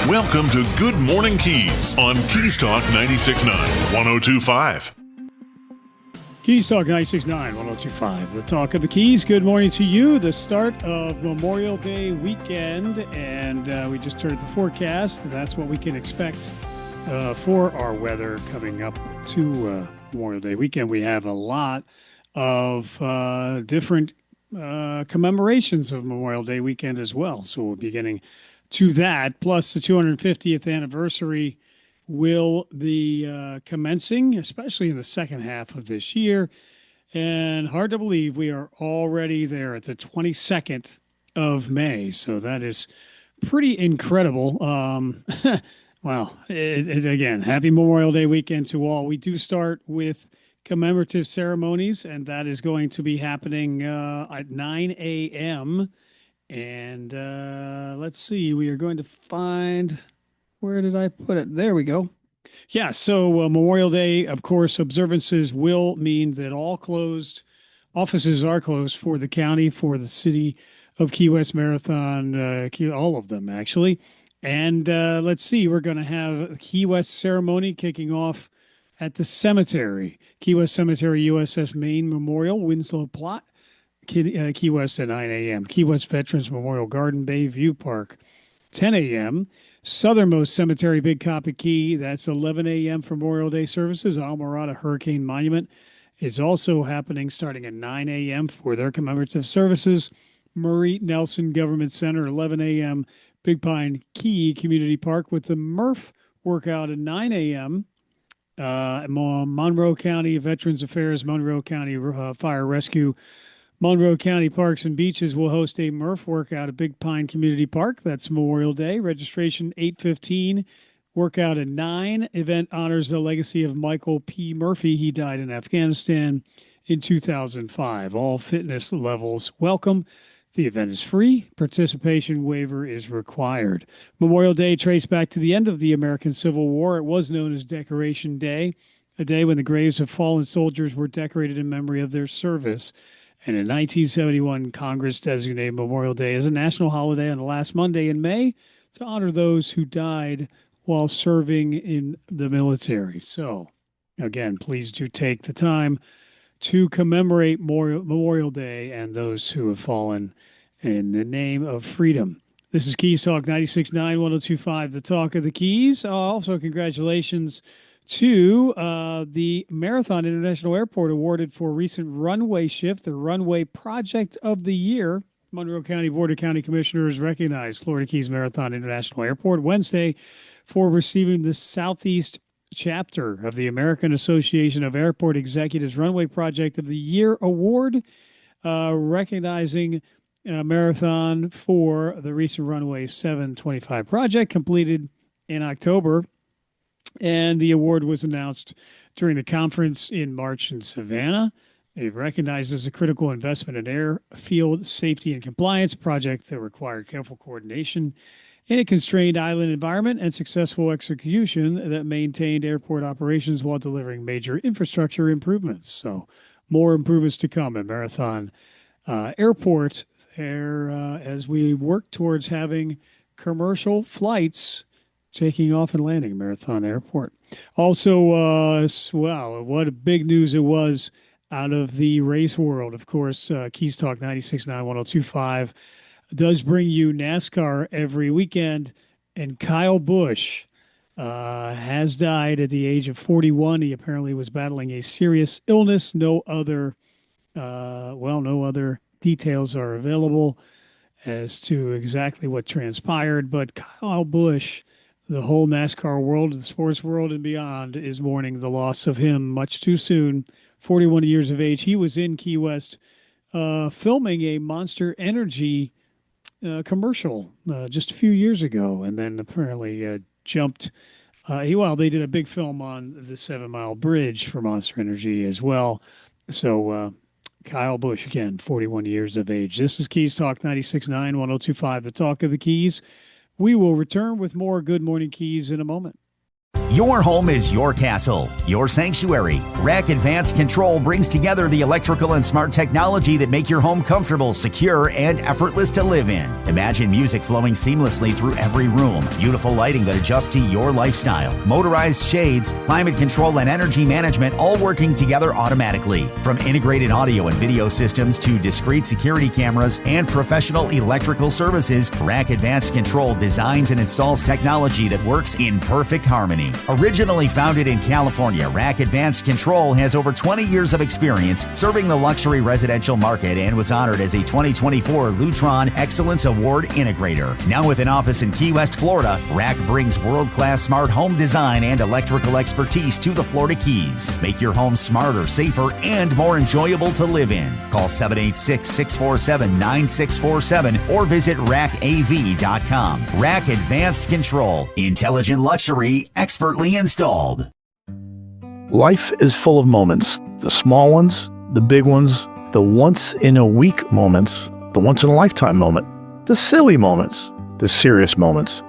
Welcome to Good Morning Keys on Keys Talk 96.9, 102.5. Keys Talk 96.9, 102.5. The talk of the Keys. Good morning to you. The start of Memorial Day weekend, and we just heard the forecast. That's what we can expect for our weather coming up to Memorial Day weekend. We have a lot of different commemorations of Memorial Day weekend as well. So we'll be getting to that. Plus, the 250th anniversary will be commencing, especially in the second half of this year. And hard to believe we are already there at the 22nd of May. So that is pretty incredible. Wow. Again, happy Memorial Day weekend to all. We do start with commemorative ceremonies, and that is going to be happening at 9 a.m. And let's see, we are going to find, where did I put it? There we go. Yeah, so Memorial Day, of course, observances will mean that all closed offices are closed for the county, for the city of Key West Marathon, all of them actually. And let's see, we're going to have a Key West ceremony kicking off at the cemetery, Key West Cemetery, USS Maine Memorial, Winslow Plot, Key West at 9 a.m. Key West Veterans Memorial Garden, Bayview Park, 10 a.m. Southernmost Cemetery, Big Copy Key, that's 11 a.m. for Memorial Day services. Almirada Hurricane Monument is also happening starting at 9 a.m. for their commemorative services. Murray Nelson Government Center, 11 a.m. Big Pine Key Community Park with the Murph workout at 9 a.m. Monroe County Veterans Affairs, Monroe County Fire Rescue, Monroe County Parks and Beaches will host a Murph workout at Big Pine Community Park. That's Memorial Day. Registration 8:15. Workout at 9. Event honors the legacy of Michael P. Murphy. He died in Afghanistan in 2005. All fitness levels welcome. The event is free. Participation waiver is required. Memorial Day traced back to the end of the American Civil War. It was known as Decoration Day, a day when the graves of fallen soldiers were decorated in memory of their service. And in 1971, Congress designated Memorial Day as a national holiday on the last Monday in May to honor those who died while serving in the military. So, again, please do take the time to commemorate Memorial Day and those who have fallen in the name of freedom. This is Keys Talk 96.9, 102.5, the talk of the Keys. Also, congratulations to the Marathon International Airport awarded for recent runway shift, the Runway Project of the Year. Monroe County Board of County Commissioners recognized Florida Keys Marathon International Airport Wednesday for receiving the Southeast chapter of the American Association of Airport Executives Runway Project of the Year award, recognizing Marathon for the recent Runway 725 project completed in October. And the award was announced during the conference in March in Savannah. It recognized as a critical investment in airfield safety and compliance project that required careful coordination in a constrained island environment and successful execution that maintained airport operations while delivering major infrastructure improvements. So more improvements to come at Marathon Airport there as we work towards having commercial flights taking off and landing Marathon Airport. Also, wow, what a big news it was out of the race world. Of course, Keys Talk 96.9, 102.5 does bring you NASCAR every weekend. And Kyle Busch has died at the age of 41. He apparently was battling a serious illness. No other details are available as to exactly what transpired. But Kyle Busch, the whole NASCAR world, the sports world and beyond, is mourning the loss of him much too soon. 41 years of age. He was in Key West filming a Monster Energy commercial just a few years ago, and then apparently jumped. They did a big film on the 7 Mile Bridge for Monster Energy as well. So Kyle Busch, again, 41 years of age. This is Keys Talk 96.9, 102.5, the talk of the Keys. We will return with more Good Morning Keys in a moment. Your home is your castle, your sanctuary. Rack Advanced Control brings together the electrical and smart technology that make your home comfortable, secure, and effortless to live in. Imagine music flowing seamlessly through every room, beautiful lighting that adjusts to your lifestyle, motorized shades, climate control, and energy management all working together automatically. From integrated audio and video systems to discrete security cameras and professional electrical services, Rack Advanced Control designs and installs technology that works in perfect harmony. Originally founded in California, Rack Advanced Control has over 20 years of experience serving the luxury residential market and was honored as a 2024 Lutron Excellence Award Integrator. Now with an office in Key West, Florida, Rack brings world-class smart home design and electrical expertise to the Florida Keys. Make your home smarter, safer, and more enjoyable to live in. Call 786-647-9647 or visit rackav.com. Rack Advanced Control. Intelligent luxury, expertly installed. Life is full of moments, the small ones, the big ones, the once-in-a-week moments, the once-in-a-lifetime moment, the silly moments, the serious moments,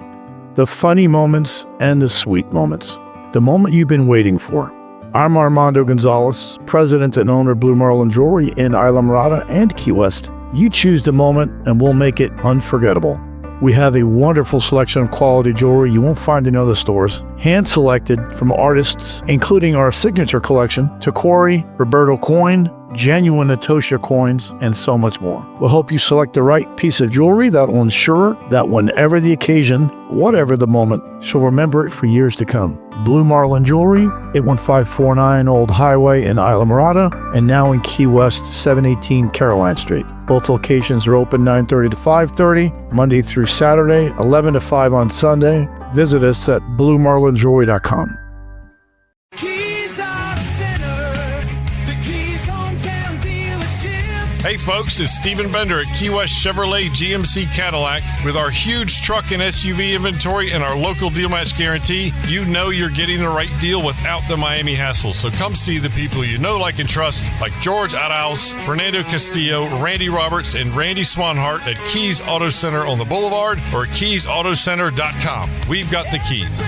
the funny moments, and the sweet moments, the moment you've been waiting for. I'm Armando Gonzalez, president and owner of Blue Marlin Jewelry in Isla Mirada and Key West. You choose the moment and we'll make it unforgettable. We have a wonderful selection of quality jewelry you won't find in other stores, hand-selected from artists, including our signature collection, Tacori, Roberto Coin, genuine Natosha coins, and so much more. We'll help you select the right piece of jewelry that will ensure that whenever the occasion, whatever the moment, she'll remember it for years to come. Blue Marlin Jewelry, 81549 Old Highway in Isla Mirada, and now in Key West, 718 Caroline Street. Both locations are open 9:30 to 5:30, Monday through Saturday, 11 to 5 on Sunday. Visit us at bluemarlinjewelry.com. Hey folks, it's Stephen Bender at Key West Chevrolet GMC Cadillac. With our huge truck and SUV inventory and our local deal match guarantee, you know you're getting the right deal without the Miami hassle. So come see the people you know, like, and trust, like George Arauz, Fernando Castillo, Randy Roberts, and Randy Swanhart at Keys Auto Center on the Boulevard or keysautocenter.com. We've got the keys.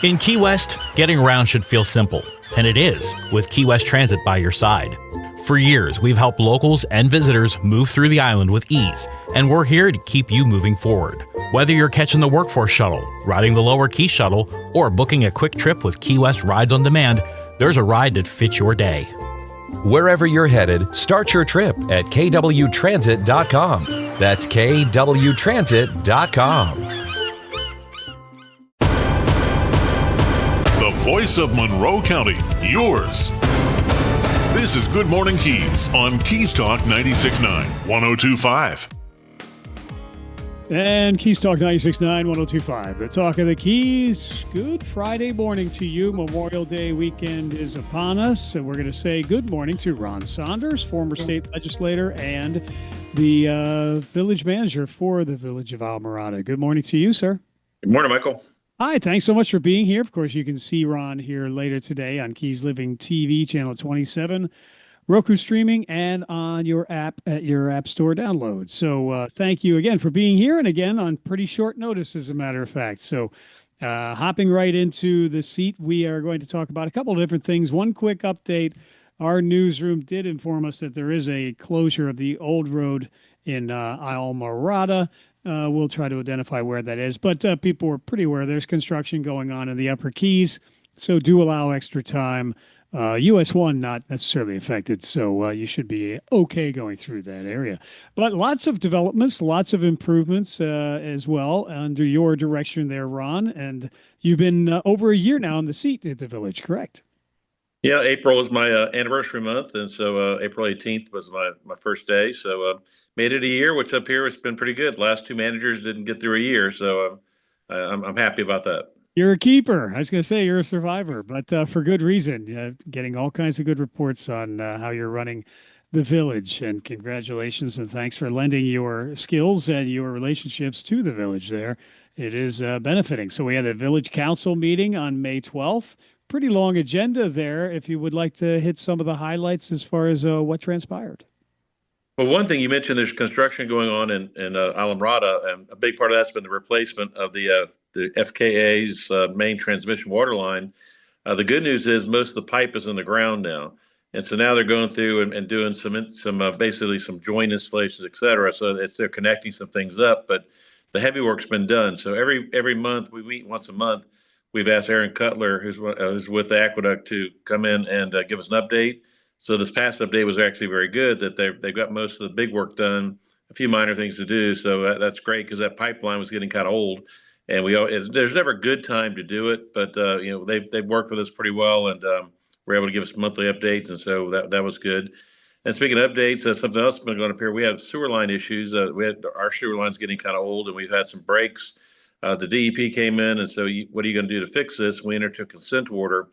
In Key West, getting around should feel simple, and it is, with Key West Transit by your side. For years, we've helped locals and visitors move through the island with ease, and we're here to keep you moving forward. Whether you're catching the Workforce Shuttle, riding the Lower Key Shuttle, or booking a quick trip with Key West Rides on Demand, there's a ride that fits your day. Wherever you're headed, start your trip at kwtransit.com. That's kwtransit.com. The voice of Monroe County, yours. This is Good Morning Keys on Keys Talk 96.9, 102.5. And Keys Talk 96.9, 102.5. The talk of the Keys. Good Friday morning to you. Memorial Day weekend is upon us. And we're going to say good morning to Ron Saunders, former state legislator and the village manager for the village of Almirada. Good morning to you, sir. Good morning, Michael. Hi, thanks so much for being here. Of course, you can see Ron here later today on Keys Living TV, channel 27, Roku streaming, and on your app at your App Store download. So thank you again for being here, and again on pretty short notice, as a matter of fact. So hopping right into the seat, we are going to talk about a couple of different things. One quick update. Our newsroom did inform us that there is a closure of the old road in Almirada. We'll try to identify where that is, but people were pretty aware there's construction going on in the Upper Keys, so do allow extra time. US 1 not necessarily affected, so you should be okay going through that area. But lots of developments, lots of improvements as well under your direction there, Ron, and you've been over a year now in the seat at the village, correct? Yeah, April was my anniversary month, and so April 18th was my first day. So made it a year, which up here has been pretty good. Last two managers didn't get through a year, so I'm happy about that. You're a keeper. I was going to say you're a survivor, but for good reason. Getting all kinds of good reports on how you're running the village, and congratulations and thanks for lending your skills and your relationships to the village there. It is benefiting. So we had a village council meeting on May 12th. Pretty long agenda there. If you would like to hit some of the highlights as far as what transpired. Well, one thing you mentioned, there's construction going on in Alamrada, and a big part of that's been the replacement of the FKA's main transmission water line. The good news is most of the pipe is in the ground now, and so now they're going through and doing some basically some joint installations, et cetera. So they're connecting some things up, but the heavy work's been done. So every month we meet once a month. We've asked Aaron Cutler, who's with the Aqueduct, to come in and give us an update. So this past update was actually very good. That they've got most of the big work done. A few minor things to do, so that's great because that pipeline was getting kind of old, and there's never a good time to do it, but they've worked with us pretty well, and were able to give us monthly updates, and so that was good. And speaking of updates, something else has been going up here. We have sewer line issues. We had our sewer lines getting kind of old, and we've had some breaks. The DEP came in, and so what are you going to do to fix this? We entered a consent order,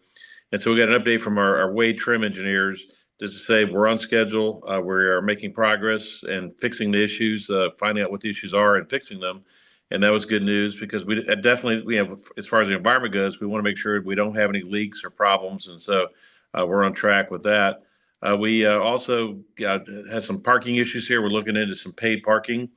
and so we got an update from our Wade Trim engineers just to say we're on schedule. We are making progress and fixing the issues, finding out what the issues are and fixing them. And that was good news because we definitely, as far as the environment goes, we want to make sure we don't have any leaks or problems. And so we're on track with that. We also had some parking issues here. We're looking into some paid parking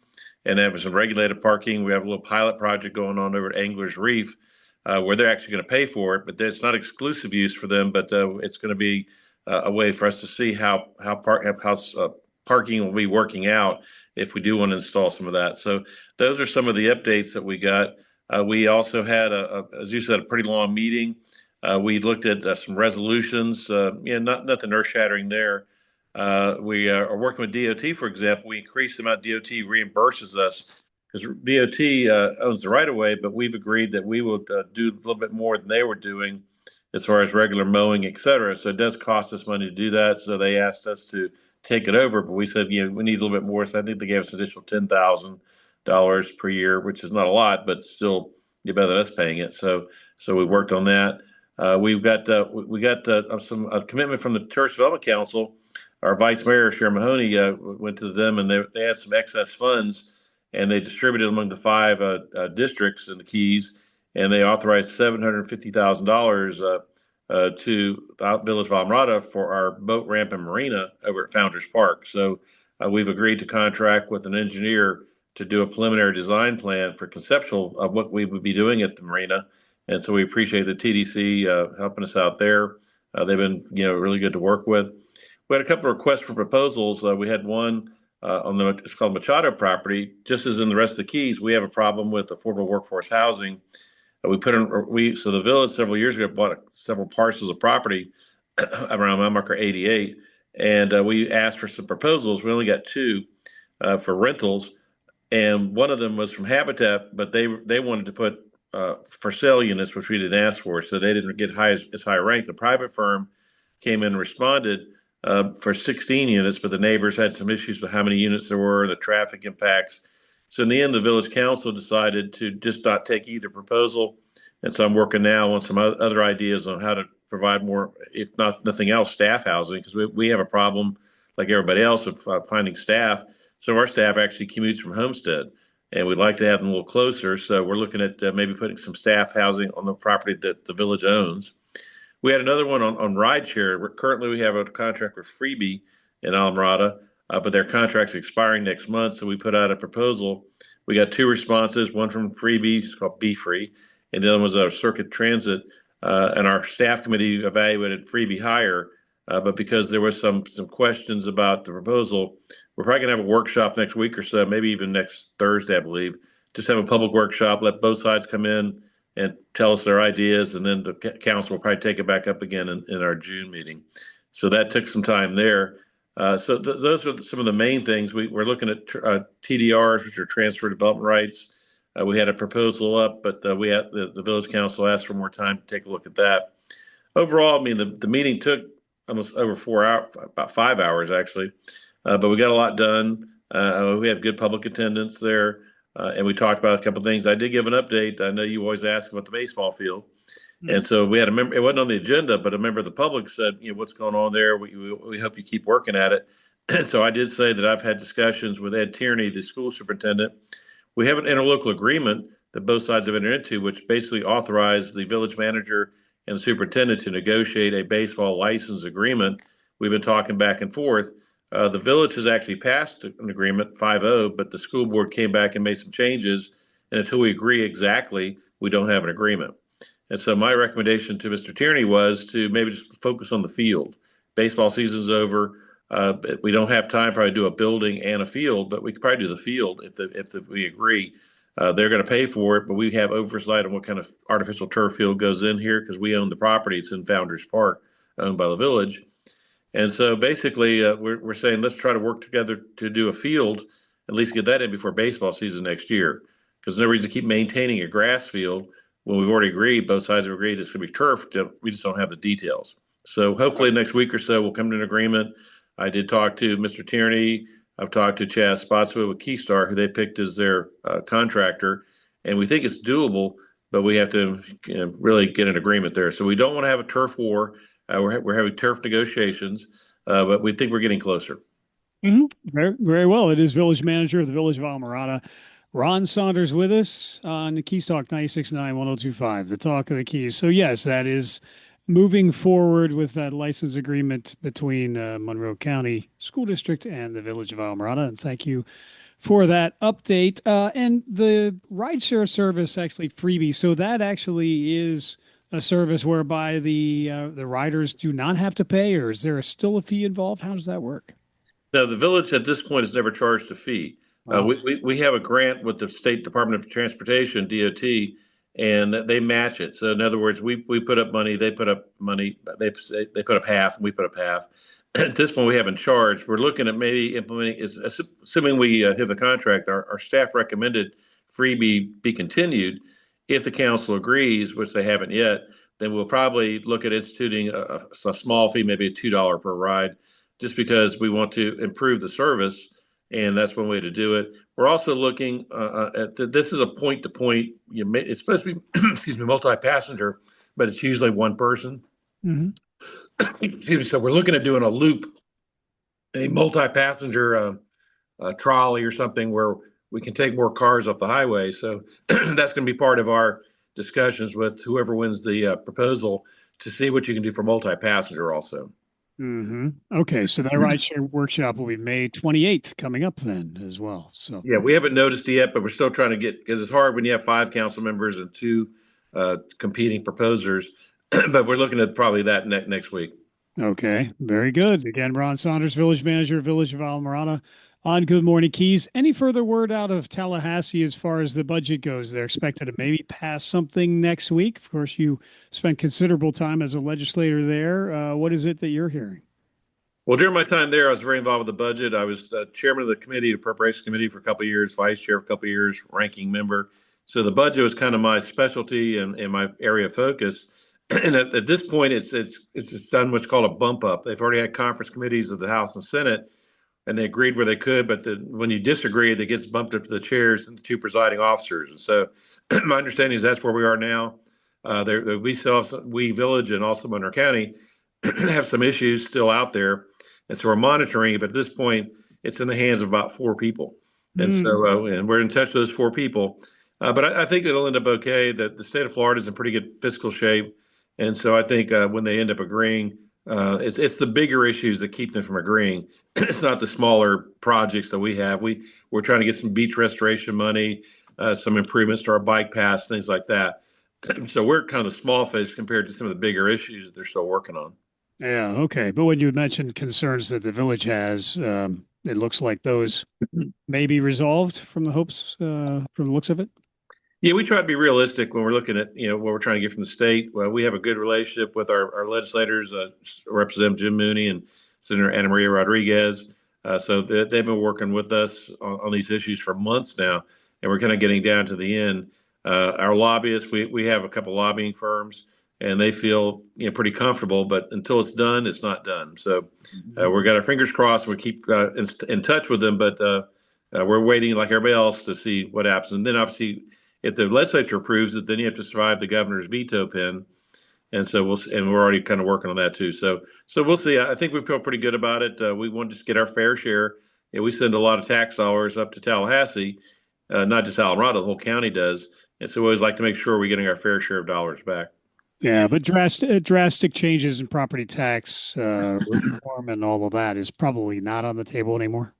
and having some regulated parking. We have a little pilot project going on over at Anglers Reef where they're actually going to pay for it, but it's not exclusive use for them, but it's going to be a way for us to see how parking will be working out if we do want to install some of that. So those are some of the updates that we got. We also had, as you said, a pretty long meeting. We looked at some resolutions, nothing earth-shattering there. We are working with DOT, for example. We increased the amount DOT reimburses us because DOT owns the right-of-way, but we've agreed that we will do a little bit more than they were doing as far as regular mowing, et cetera. So it does cost us money to do that. So they asked us to take it over, but we said, we need a little bit more. So I think they gave us an additional $10,000 per year, which is not a lot, but still better than us paying it. So we worked on that. We got some commitment from the Tourist Development Council. Our Vice Mayor, Sharon Mahoney, went to them, and they had some excess funds, and they distributed among the 5 districts in the Keys, and they authorized $750,000 to the Village of Alamrada for our boat ramp and marina over at Founders Park. So we've agreed to contract with an engineer to do a preliminary design plan for conceptual of what we would be doing at the marina. And so we appreciate the TDC helping us out there. They've been, really good to work with. We had a couple of requests for proposals. We had one it's called Machado property. Just as in the rest of the Keys, we have a problem with affordable workforce housing. So the village several years ago bought several parcels of property around mile marker 88, and we asked for some proposals. We only got 2 for rentals, and one of them was from Habitat, but they wanted to put for sale units, which we didn't ask for, so they didn't get as high rank. The private firm came in and responded for 16 units, but the neighbors had some issues with how many units there were, the traffic impacts. So in the end, the village council decided to just not take either proposal. And so I'm working now on some other ideas on how to provide more, if not nothing else, staff housing, because we have a problem like everybody else of finding staff. So our staff actually commutes from Homestead, and we'd like to have them a little closer. So we're looking at maybe putting some staff housing on the property that the village owns. We had another one on rideshare. Currently, we have a contract with Freebie in Alamrada, but their contract's expiring next month. So we put out a proposal. We got 2 responses, one from Freebie, it's called Be Free, and the other one was our Circuit Transit. And our staff committee evaluated Freebie higher, but because there was some questions about the proposal, we're probably gonna have a workshop next week or so, maybe even next Thursday, I believe. Just have a public workshop, let both sides come in and tell us their ideas, and then the council will probably take it back up again in our June meeting. So that took some time there. So those are some of the main things. We're looking at TDRs, which are transfer development rights. We had a proposal up, but we had the village council asked for more time to take a look at that. Overall, the meeting took almost over 4 hours, about 5 hours actually, but we got a lot done. We had good public attendance there, and we talked about a couple of things. I did give an update. I know you always ask about the baseball field. And so we had a member, it wasn't on the agenda, but a member of the public said, what's going on there? We hope you keep working at it. So I did say that I've had discussions with Ed Tierney, the school superintendent. We have an interlocal agreement that both sides have entered into, which basically authorized the village manager and the superintendent to negotiate a baseball license agreement. We've been talking back and forth. The village has actually passed an agreement 5-0, but the school board came back and made some changes. And until we agree exactly, we don't have an agreement. And so my recommendation to Mr. Tierney was to maybe just focus on the field. Baseball season's over. We don't have time probably to do a building and a field, but we could probably do the field if we agree. They're going to pay for it, but we have oversight on what kind of artificial turf field goes in here because we own the property. It's in Founders Park, owned by the village. And so basically, we're saying let's try to work together to do a field, at least get that in before baseball season next year. Because no reason to keep maintaining a grass field when we've already agreed, both sides have agreed it's going to be turf. We just don't have the details. So hopefully next week or so we'll come to an agreement. I did talk to Mr. Tierney. I've talked to Chaz Spotswood with Keystar, who they picked as their contractor, and we think it's doable, but we have to really get an agreement there. So we don't want to have a turf war. We're having turf negotiations, but we think we're getting closer. Mm-hmm. Very, very well. It is Village Manager of the Village of Alamorada, Ron Saunders, with us on the Keys Talk 96.9 1025, the talk of the Keys. So yes, that is moving forward with that license agreement between Monroe County School District and the Village of Alamorada. And thank you for that update. And the rideshare service, actually freebie. So that actually is a service whereby the riders do not have to pay, or is there still a fee involved? How does that work? No, the village at this point has never charged a fee. Wow. We have a grant with the State Department of Transportation, DOT, and they match it. So in other words, we put up money, they put up money, they put up half, and we put up half. At this point, we haven't charged. We're looking at maybe implementing, assuming we hit the contract, our staff recommended freebie be continued. If the council agrees, which they haven't yet, then we'll probably look at instituting a small fee, maybe $2 per ride, just because we want to improve the service. And that's one way to do it. We're also looking at this is a point-to-point. It's supposed to be, excuse me, multi-passenger, but it's usually one person. Mm-hmm. Excuse me. So we're looking at doing a loop, a multi-passenger trolley or something where we can take more cars off the highway. So that's going to be part of our discussions with whoever wins the proposal to see what you can do for multi-passenger also. Mm-hmm. Okay, so that rideshare workshop will be May 28th coming up then as well. So yeah, we haven't noticed it yet, but we're still trying to get, because it's hard when you have 5 council members and 2 competing proposers. But we're looking at probably that next week. Okay, very good. Again, Ron Saunders, Village Manager, Village of Alamorada, on Good Morning Keys. Any further word out of Tallahassee as far as the budget goes? They're expected to maybe pass something next week. Of course, you spent considerable time as a legislator there. What is it that you're hearing? Well, during my time there, I was very involved with the budget. I was chairman of the committee, the appropriations committee, for a couple of years, vice chair for a couple of years, ranking member. So the budget was kind of my specialty and my area of focus. And at this point, it's done what's called a bump up. They've already had conference committees of the House and Senate, and they agreed where they could. But when you disagree, it gets bumped up to the chairs and the 2 presiding officers. And so my understanding is that's where we are now. We Village and also Monroe County have some issues still out there. And so we're monitoring it. But at this point, it's in the hands of about 4 people. And so and we're in touch with those 4 people. But I think it'll end up okay. That the state of Florida is in pretty good fiscal shape. And so I think when they end up agreeing, it's the bigger issues that keep them from agreeing. It's not the smaller projects that we have. We're trying to get some beach restoration money, some improvements to our bike paths, things like that. So we're kind of the small fish compared to some of the bigger issues that they're still working on. Yeah, okay. But when you mentioned concerns that the village has, it looks like those may be resolved from the hopes, from the looks of it. Yeah, we try to be realistic when we're looking at, what we're trying to get from the state. Well, we have a good relationship with our legislators, Representative Jim Mooney and Senator Ana Maria Rodriguez. So they've been working with us on these issues for months now, and we're kind of getting down to the end. Our lobbyists, we have a couple lobbying firms, and they feel pretty comfortable, but until it's done, it's not done. So we've got our fingers crossed. We keep in touch with them, but we're waiting like everybody else to see what happens. And then obviously, if the legislature approves it, then you have to survive the governor's veto pen. And so we're already kind of working on that too. So we'll see. I think we feel pretty good about it. We want to just get our fair share. We send a lot of tax dollars up to Tallahassee, not just Alamorada, the whole county does. And so we always like to make sure we're getting our fair share of dollars back. Yeah, but drastic changes in property tax reform and all of that is probably not on the table anymore.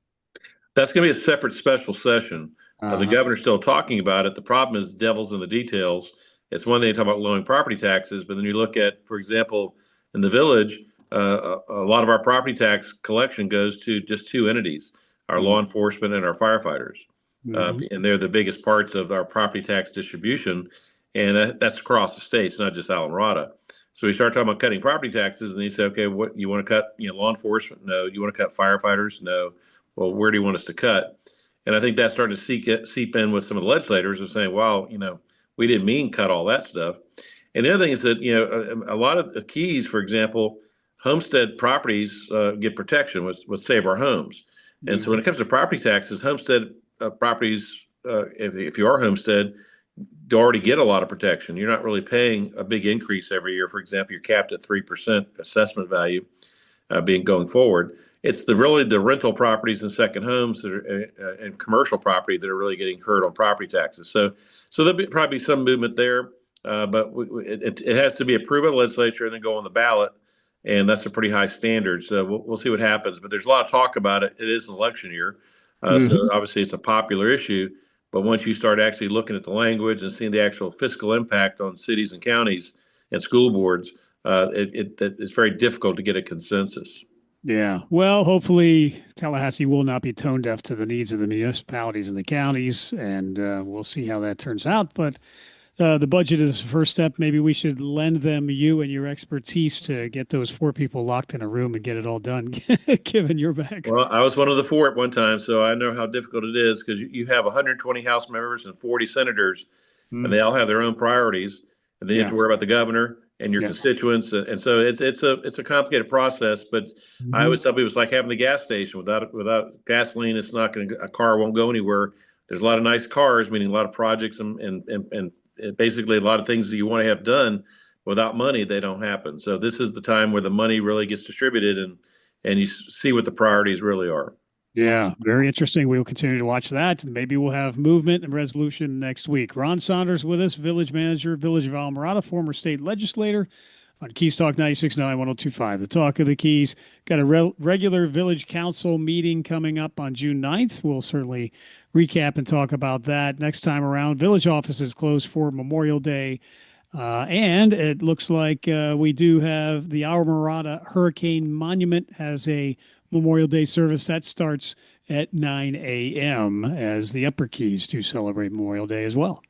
That's going to be a separate special session. The Uh-huh. governor's still talking about it. The problem is the devil's in the details. It's one thing to talk about lowering property taxes, but then you look at, for example, in the village, a lot of our property tax collection goes to just two entities, our law enforcement and our firefighters. And they're the biggest parts of our property tax distribution. And that's across the states, not just Alamorada. So we start talking about cutting property taxes, and you say, okay, what you want to cut? Law enforcement? No. You want to cut firefighters? No. Well, where do you want us to cut? And I think that's starting to seep in with some of the legislators of saying, well, we didn't mean cut all that stuff. And the other thing is that, a lot of the keys, for example, homestead properties get protection with Save Our Homes. And so when it comes to property taxes, homestead properties, if you are homestead, you already get a lot of protection. You're not really paying a big increase every year. For example, you're capped at 3% assessment value going forward. It's really the rental properties and second homes that are, and commercial property that are really getting hurt on property taxes. So there'll be probably some movement there, but it has to be approved by the legislature and then go on the ballot, and that's a pretty high standard. So we'll see what happens. But there's a lot of talk about it. It is an election year, so obviously it's a popular issue. But once you start actually looking at the language and seeing the actual fiscal impact on cities and counties and school boards, it's very difficult to get a consensus. Yeah. Well, hopefully Tallahassee will not be tone deaf to the needs of the municipalities and the counties, and we'll see how that turns out. But the budget is the first step. Maybe we should lend them you and your expertise to get those 4 people locked in a room and get it all done, given your background. Well, I was one of the 4 at one time, so I know how difficult it is because you have 120 House members and 40 senators, and they all have their own priorities, and then you have to worry about the governor and your constituents, and so it's a complicated process. But I always tell people it's like having the gas station. Without gasoline, a car won't go anywhere. There's a lot of nice cars, meaning a lot of projects and basically a lot of things that you want to have done. Without money, they don't happen. So this is the time where the money really gets distributed, and you see what the priorities really are. Yeah, very interesting. We will continue to watch that. Maybe we'll have movement and resolution next week. Ron Saunders with us, village manager, Village of Alamorada, former state legislator on Keys Talk 96.9, 102.5. The Talk of the Keys. Got a regular village council meeting coming up on June 9th. We'll certainly recap and talk about that next time around. Village offices closed for Memorial Day. And it looks like we do have the Alamorada Hurricane Monument has a Memorial Day service that starts at 9 a.m. as the Upper Keys to celebrate Memorial Day as well.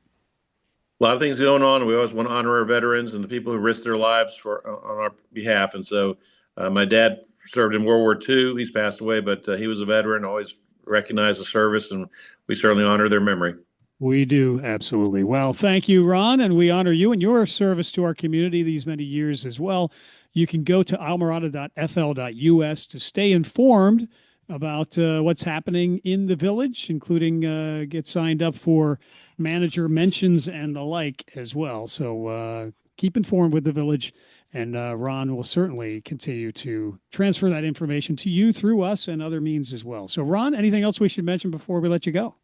A lot of things going on. We always want to honor our veterans and the people who risked their lives on our behalf. And so my dad served in World War II. He's passed away, but he was a veteran, always recognized the service, and we certainly honor their memory. We do, absolutely. Well, thank you, Ron, and we honor you and your service to our community these many years as well. You can go to alamorada.fl.us to stay informed about what's happening in the village, including get signed up for manager mentions and the like as well. So keep informed with the village, and Ron will certainly continue to transfer that information to you through us and other means as well. So, Ron, anything else we should mention before we let you go?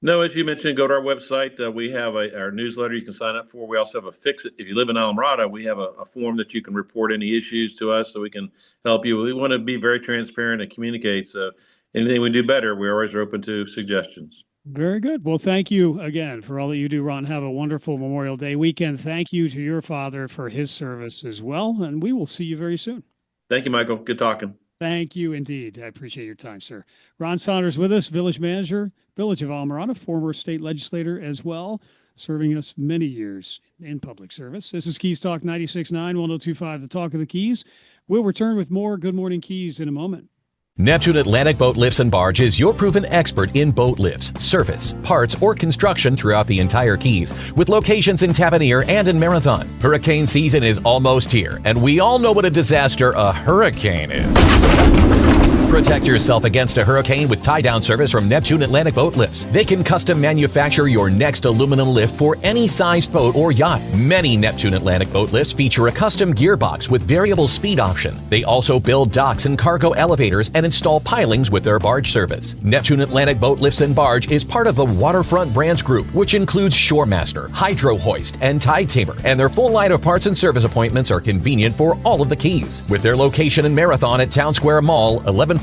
No, as you mentioned, go to our website. We have our newsletter you can sign up for. We also have a Fix It. If you live in Alamorada, we have a form that you can report any issues to us so we can help you. We want to be very transparent and communicate. So anything we do better, we always are open to suggestions. Very good. Well, thank you again for all that you do, Ron. Have a wonderful Memorial Day weekend. Thank you to your father for his service as well. And we will see you very soon. Thank you, Michael. Good talking. Thank you indeed. I appreciate your time, sir. Ron Saunders with us, village manager, Village of Alamorada, former state legislator as well, serving us many years in public service. This is Keys Talk 96.9, 102.5, the Talk of the Keys. We'll return with more Good Morning Keys in a moment. Neptune Atlantic Boat Lifts and Barge is your proven expert in boat lifts, service, parts, or construction throughout the entire Keys, with locations in Tavernier and in Marathon. Hurricane season is almost here, and we all know what a disaster a hurricane is. Protect yourself against a hurricane with tie-down service from Neptune Atlantic Boat Lifts. They can custom manufacture your next aluminum lift for any size boat or yacht. Many Neptune Atlantic Boat Lifts feature a custom gearbox with variable speed option. They also build docks and cargo elevators and install pilings with their barge service. Neptune Atlantic Boat Lifts and Barge is part of the Waterfront Brands Group, which includes Shoremaster, Hydro Hoist, and Tide Tamer, and their full line of parts and service appointments are convenient for all of the Keys. With their location in Marathon at Town Square Mall, 11400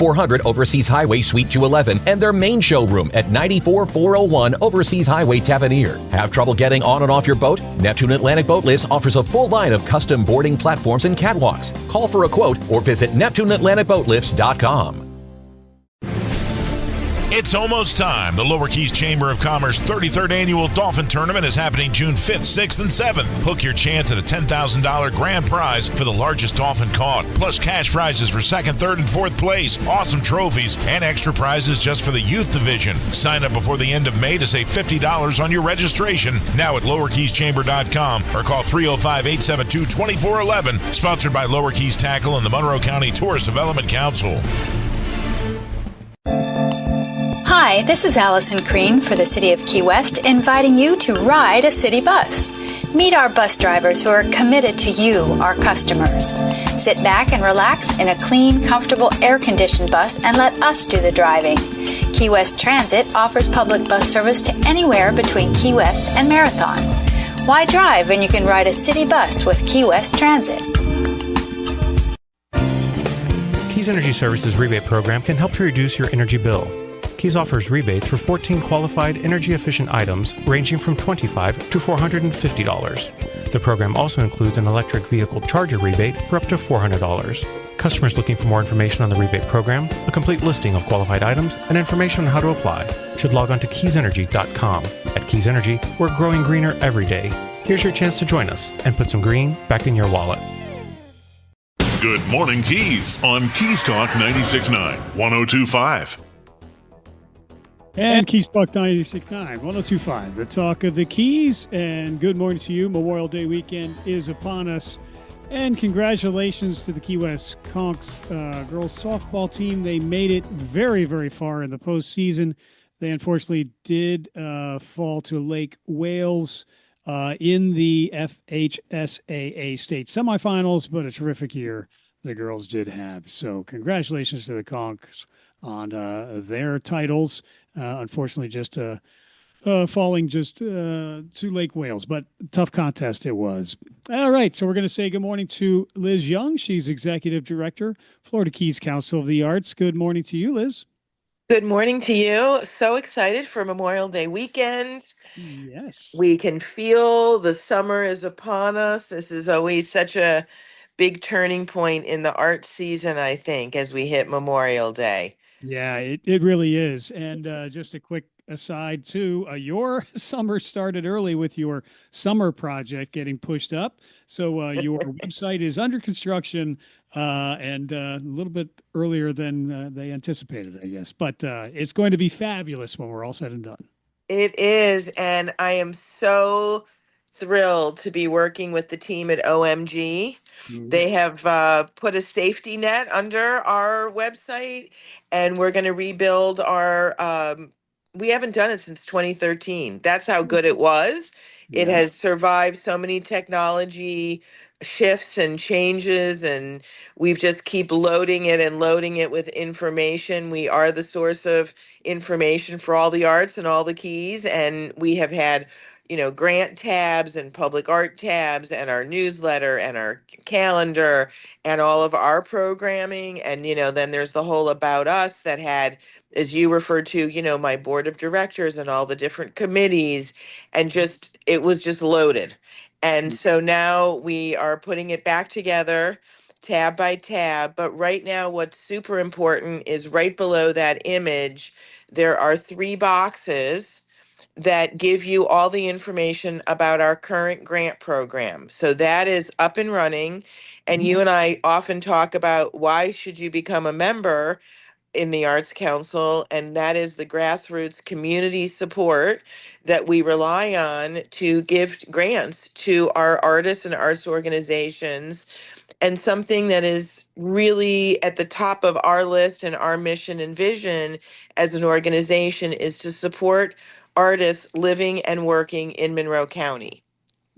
Overseas Highway Suite 211, and their main showroom at 94401 Overseas Highway Tavernier. Have trouble getting on and off your boat? Neptune Atlantic Boat Lifts offers a full line of custom boarding platforms and catwalks. Call for a quote or visit NeptuneAtlanticBoatLifts.com. It's almost time. The Lower Keys Chamber of Commerce 33rd Annual Dolphin Tournament is happening June 5th, 6th, and 7th. Hook your chance at a $10,000 grand prize for the largest dolphin caught, plus cash prizes for 2nd, 3rd, and 4th place, awesome trophies, and extra prizes just for the youth division. Sign up before the end of May to save $50 on your registration now at lowerkeyschamber.com or call 305-872-2411. Sponsored by Lower Keys Tackle and the Monroe County Tourist Development Council. Hi, this is Allison Crean for the City of Key West, inviting you to ride a city bus. Meet our bus drivers who are committed to you, our customers. Sit back and relax in a clean, comfortable, air-conditioned bus and let us do the driving. Key West Transit offers public bus service to anywhere between Key West and Marathon. Why drive when you can ride a city bus with Key West Transit? Keys Energy Services rebate program can help to reduce your energy bill. Keys offers rebates for 14 qualified energy-efficient items ranging from $25 to $450. The program also includes an electric vehicle charger rebate for up to $400. Customers looking for more information on the rebate program, a complete listing of qualified items, and information on how to apply should log on to KeysEnergy.com. At Keys Energy, we're growing greener every day. Here's your chance to join us and put some green back in your wallet. Good Morning Keys on Keys Talk 96.9, 102.5. And Keys Talk 96.9, 102.5, the talk of the Keys. And good morning to you. Memorial Day weekend is upon us. And congratulations to the Key West Conks girls softball team. They made it very, very far in the postseason. They unfortunately did fall to Lake Wales in the FHSAA state semifinals, but a terrific year the girls did have. So congratulations to the Conks on their titles. Unfortunately, just falling just to Lake Wales, but tough contest it was. All right, so we're going to say good morning to Liz Young. She's Executive Director, Florida Keys Council of the Arts. Good morning to you, Liz. Good morning to you. So excited for Memorial Day weekend. Yes. We can feel the summer is upon us. This is always such a big turning point in the art season, I think, as we hit Memorial Day. Yeah, it really is. And just a quick aside too, your summer started early with your summer project getting pushed up. So your website is under construction and a little bit earlier than they anticipated, I guess. But it's going to be fabulous when we're all said and done. It is. And I am so thrilled to be working with the team at OMG. They have put a safety net under our website, and we're going to rebuild our we haven't done it since 2013. That's how good it was. Yeah. It has survived so many technology shifts and changes, and we've just keep loading it with information. We are the source of information for all the arts and all the keys, and we have had grant tabs and public art tabs and our newsletter and our calendar and all of our programming. And, then there's the whole About Us that had, as you referred to, my board of directors and all the different committees, and it was just loaded. And so now we are putting it back together tab by tab. But right now, what's super important is right below that image, there are 3 boxes that give you all the information about our current grant program. So that is up and running. And you and I often talk about why should you become a member in the Arts Council, and that is the grassroots community support that we rely on to give grants to our artists and arts organizations And something that is really at the top of our list and our mission and vision as an organization is to support artists living and working in Monroe County.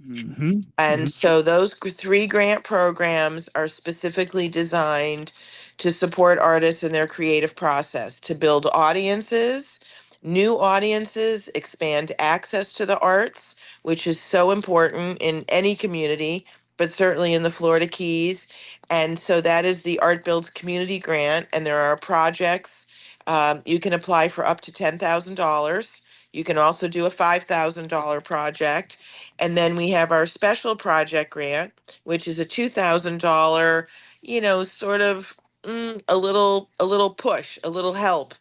Mm-hmm. And so those three grant programs are specifically designed to support artists in their creative process, to build audiences, new audiences, expand access to the arts, which is so important in any community, but certainly in the Florida Keys. And so that is the Art Builds Community Grant, and there are projects. You can apply for up to $10,000. You can also do a $5,000 project. And then we have our special project grant, which is a $2,000, sort of a little push, a little help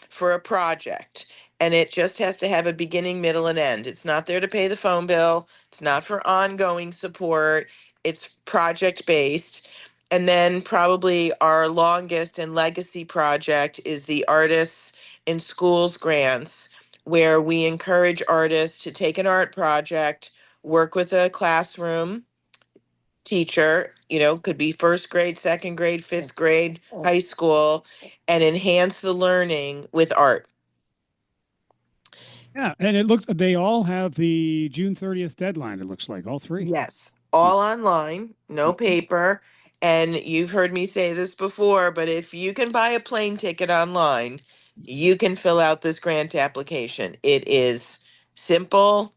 for a project. And it just has to have a beginning, middle, and end. It's not there to pay the phone bill. It's not for ongoing support. It's project based. And then probably our longest and legacy project is the Artists in Schools grants, where we encourage artists to take an art project, work with a classroom teacher, could be first grade, second grade, fifth grade, high school, and enhance the learning with art. Yeah, and it looks they all have the June 30th deadline. It looks like all three. Yes, all online, no paper. And you've heard me say this before, but if you can buy a plane ticket online, you can fill out this grant application. It is simple,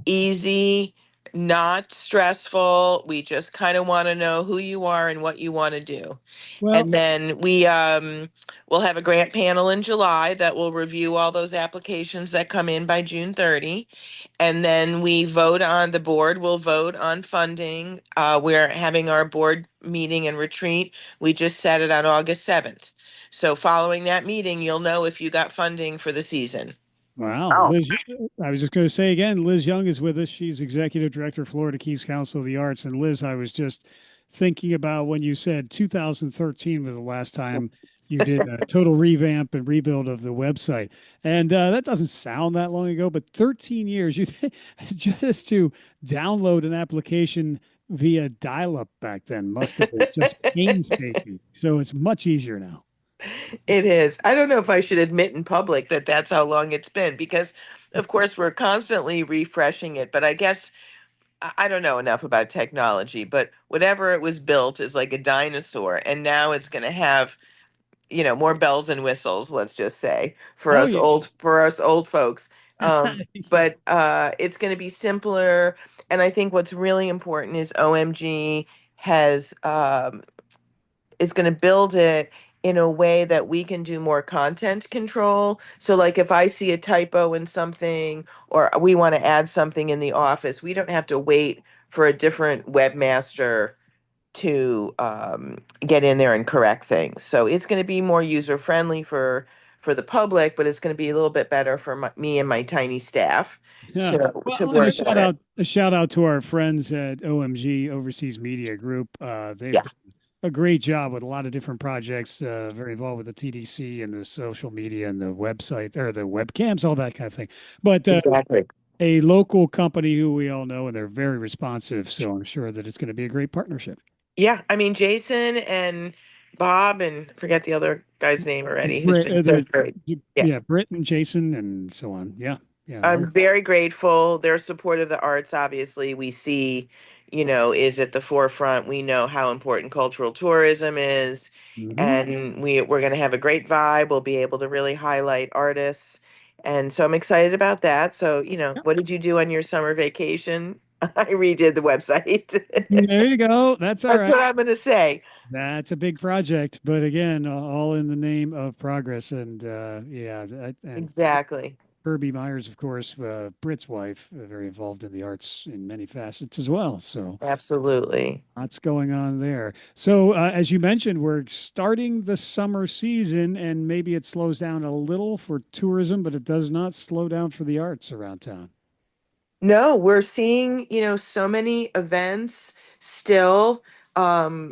easy, not stressful. We just kind of want to know who you are and what you want to do. Well, And then we will have a grant panel in July that will review all those applications that come in by June 30. And then the board will vote on funding. We're having our board meeting and retreat. We just set it on August 7th. So following that meeting, you'll know if you got funding for the season. wow. Liz, I was just going to say again, Liz Young is with us. She's executive director of Florida Keys Council of the Arts. And Liz, I was just thinking about when you said 2013 was the last time you did a total revamp and rebuild of the website. And that doesn't sound that long ago, but 13 years, just to download an application via dial-up back then must have been just painstaking. So it's much easier now. It is. I don't know if I should admit in public that that's how long it's been because, of course, we're constantly refreshing it. But I guess I don't know enough about technology, but whatever it was built is like a dinosaur. And now it's going to have, more bells and whistles, let's just say, for Oh, us yeah. old folks. But it's going to be simpler. And I think what's really important is OMG has is going to build it in a way that we can do more content control. So like if I see a typo in something or we want to add something in the office, we don't have to wait for a different webmaster to get in there and correct things. So it's going to be more user friendly for the public, but it's going to be a little bit better for me and my tiny staff Yeah. to Well, and work on it. a shout out to our friends at OMG Overseas Media Group. They've Yeah. done a great job with a lot of different projects, very involved with the TDC and the social media and the website or the webcams, all that kind of thing. But Exactly. a local company who we all know, and they're very responsive. So I'm sure that it's going to be a great partnership. Yeah, I mean Jason and Bob and forget the other guy's name already, who's been so great. Yeah. Yeah, Britt and Jason and so on. Yeah. Yeah. I'm very grateful. Their support of the arts, obviously, we see, is at the forefront. We know how important cultural tourism is, and we're going to have a great vibe. We'll be able to really highlight artists, and so I'm excited about that. So, what did you do on your summer vacation? I redid the website. There you go. That's all That's right. what I'm going to say. That's a big project, but again, all in the name of progress. And and Exactly. Kirby Myers, of course, Britt's wife, very involved in the arts in many facets as well. So Absolutely. lots going on there. So as you mentioned, we're starting the summer season, and maybe it slows down a little for tourism, but it does not slow down for the arts around town. No, we're seeing, so many events still.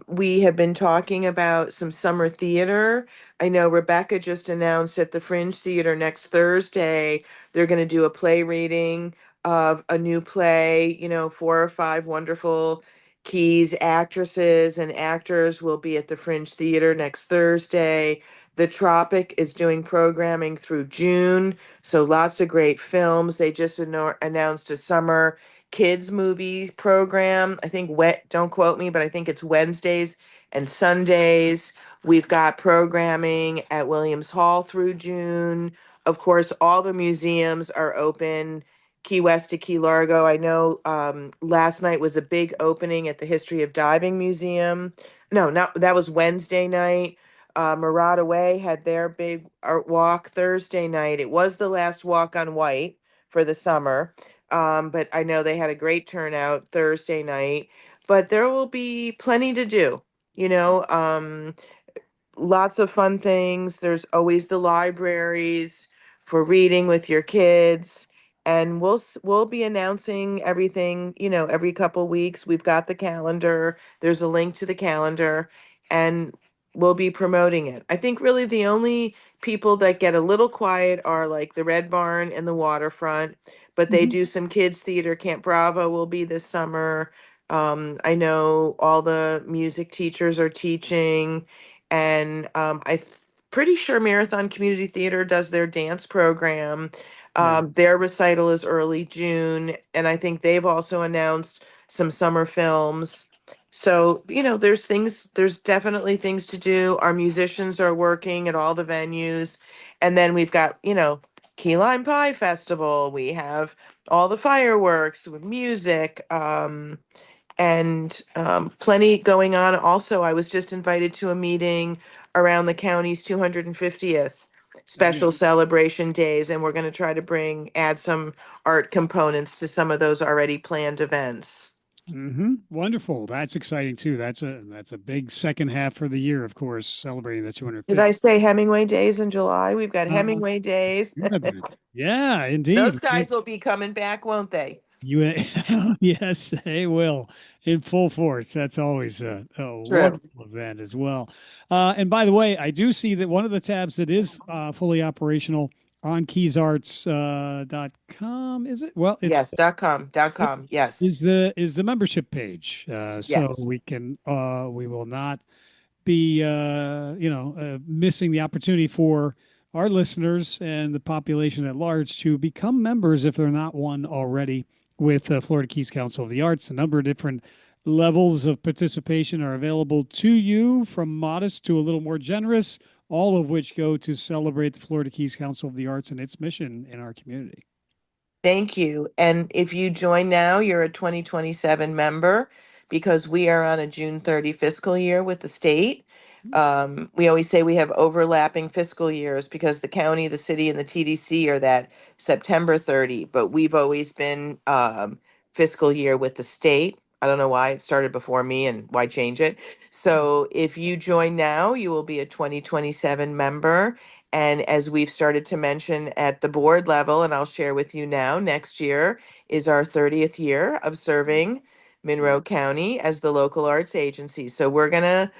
We have been talking about some summer theater. I know Rebecca just announced at the Fringe Theater next Thursday, they're going to do a play reading of a new play, 4 or 5 wonderful Keys actresses and actors will be at the Fringe Theater next Thursday. The Tropic is doing programming through June, so lots of great films. They just announced a summer kids movie program. I think don't quote me, but I think it's Wednesdays and Sundays. We've got programming at Williams Hall through June. Of course, all the museums are open. Key West to Key Largo. I know last night was a big opening at the History of Diving Museum. No, not that was Wednesday night. Murata Way had their big art walk Thursday night. It was the last walk on white for the summer, but I know they had a great turnout Thursday night. But there will be plenty to do. You know, lots of fun things. There's always the libraries for reading with your kids. And we'll be announcing everything, every couple weeks. We've got the calendar. There's a link to the calendar, and we'll be promoting it. I think really the only people that get a little quiet are like the Red Barn and the Waterfront, but they do some kids theater. Camp Bravo will be this summer. I know all the music teachers are teaching, and pretty sure Marathon Community Theater does their dance program. Their recital is early June, and I think they've also announced some summer films. So, there's definitely things to do. Our musicians are working at all the venues. And then we've got, Key Lime Pie Festival. We have all the fireworks with music. And plenty going on. Also, I was just invited to a meeting around the county's 250th special celebration days, and we're going to try to add some art components to some of those already planned events. Wonderful. That's exciting too. That's a big second half for the year, of course, celebrating the 250th. Did I say Hemingway Days in July? We've got Hemingway Days. Yeah, indeed. Those guys will be coming back, won't they? Yes, they will in full force. That's always a wonderful event as well. And by the way, I do see that one of the tabs that is fully operational on keysarts.com, is it? Well, it's yes, .com, yes. Is the membership page. So we will not be missing the opportunity for our listeners and the population at large to become members if they're not one already with Florida Keys Council of the Arts. A number of different levels of participation are available to you, from modest to a little more generous, all of which go to celebrate the Florida Keys Council of the Arts and its mission in our community. Thank you. And if you join now, you're a 2027 member, because we are on a June 30 fiscal year with the state. We always say we have overlapping fiscal years because the county, the city, and the TDC are that September 30, but we've always been fiscal year with the state. I don't know why it started before me and why change it. So if you join now, you will be a 2027 member. And as we've started to mention at the board level, and I'll share with you now, next year is our 30th year of serving Monroe County as the local arts agency. So we're gonna